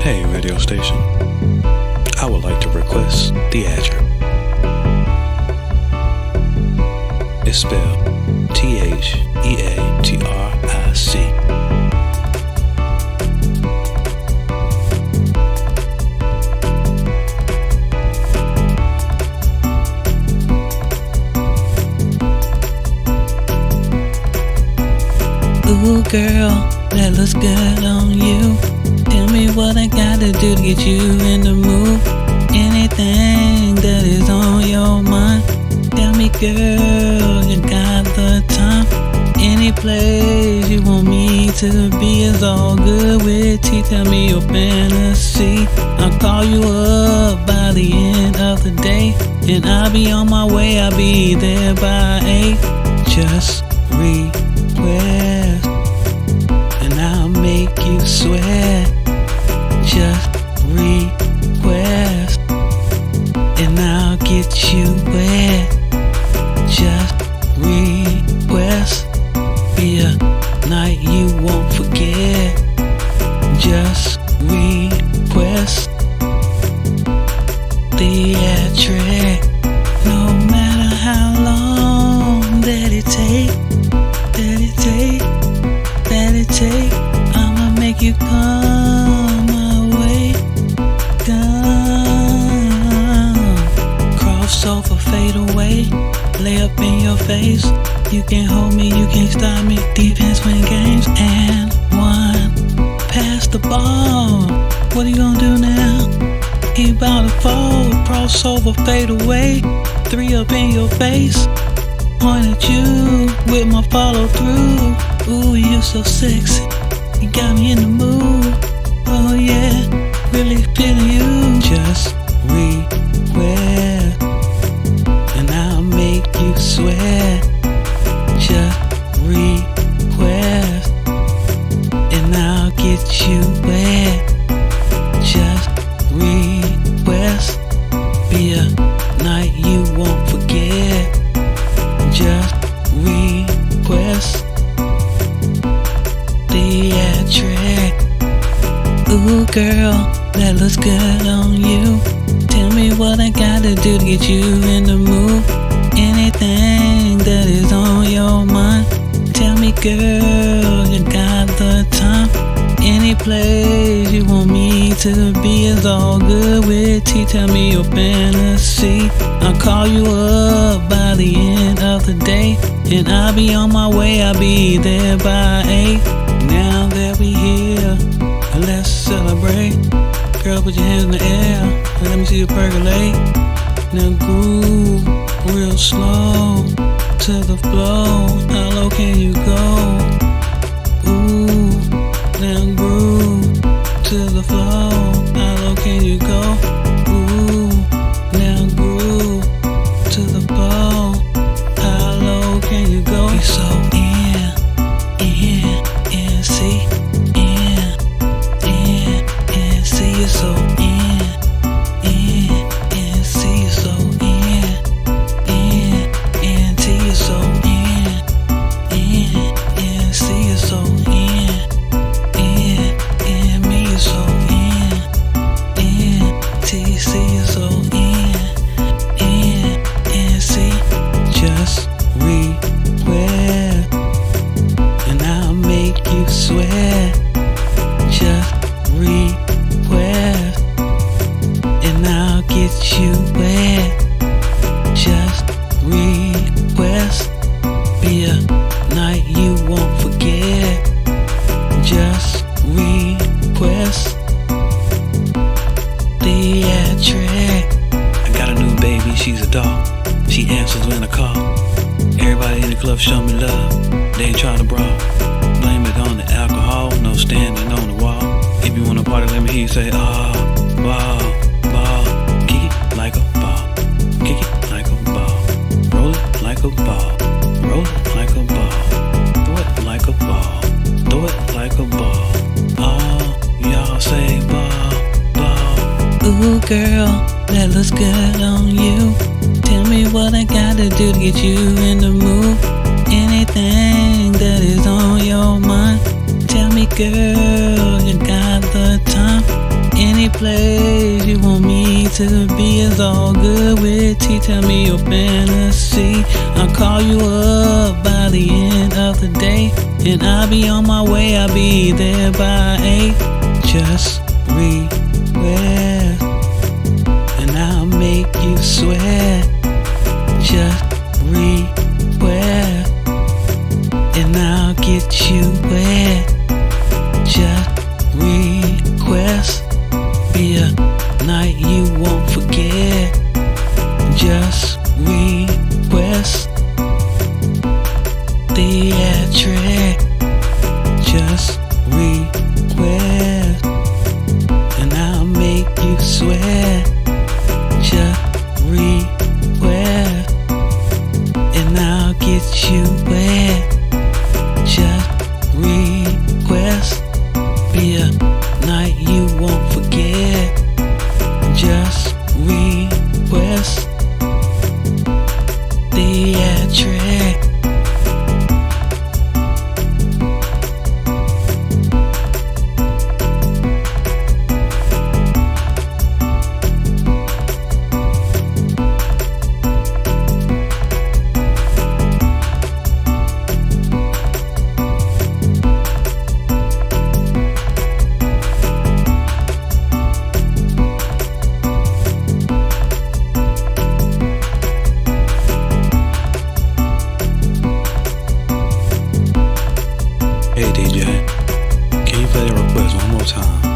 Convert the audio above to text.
Hey, radio station. I would like to request Theatric. It's spelled Theatric. Ooh, girl, that looks good on you. Tell me what I gotta do to get you in the mood. Anything that is on your mind. Tell me, girl, you got the time. Any place you want me to be is all good with tea. Tell me your fantasy. I'll call you up by the end of the day, and I'll be on my way. I'll be there by 8. Just request, and I'll make you sweat. Just request, and I'll get you wet. Just request, be a night you won't forget. Just request, Theatric. No matter how long that it take, I'ma make you come my way. Come, cross over, fade away, lay up in your face. You can't hold me, you can't stop me. Defense win games, and 1. Pass the ball. What are you gonna do now? He bout to fall. Cross over, fade away. 3 up in your face. Point at you with my follow through. Ooh, you so sexy. You got me in the mood. Oh yeah, really feeling you. Just request, and I'll make you sweat. Just request, and I'll get you wet. Just request, be a night you won't forget. Just request, Theatric. Ooh, girl, that looks good on you. Tell me what I gotta do to get you in the mood. Anything that is on your mind. Tell me, girl, you got the time. Any place you want me to be is all good with tea. Tell me your fantasy. I'll call you up by the end of the day, and I'll be on my way. I'll be there by 8. Now that we here, let's celebrate. Girl, put your hands in the air and let me see you percolate. Now groove real slow to the flow. How low can you go? Ooh, now groove to the flow. How low can you go? Ooh, now groove to the flow. How low can you go? You so see, see, you're so see, you're so see, you're so see, you're so me, you're so TC, you're so see. Just request, and I'll make you sweat. Just request, and I'll get you wet. Just request, be a night you won't forget. Just request, Theatric. I got a new baby, she's a dog. She answers when I call. Everybody in the club show me love. They ain't trying to brawl. Blame it on the alcohol, no standing on the wall. If you wanna party, let me hear you say, oh, ball, ball. Kick it like a ball. Kick it like a ball. Roll it like a ball. Roll it like a ball. Throw it like a ball. Throw it like a ball. Oh, y'all say ball, ball. Ooh, girl, that looks good on you. Tell me what I gotta do to get you in the mood. Anything that is on your mind. Tell me, girl, you got the time. place you want me to be is all good with tea. Tell me your fantasy. I'll call you up by the end of the day, and I'll be on my way. I'll be there by 8. Just request, and I'll make you sweat. Just request, and I'll get you wet. Just request, be a night you won't forget. Just request, theatric. Just request, and I'll make you sweat. Just request, and I'll get you wet. Just request, be a night you won't forget. Just request, theatric. Hey DJ, can you play that request one more time?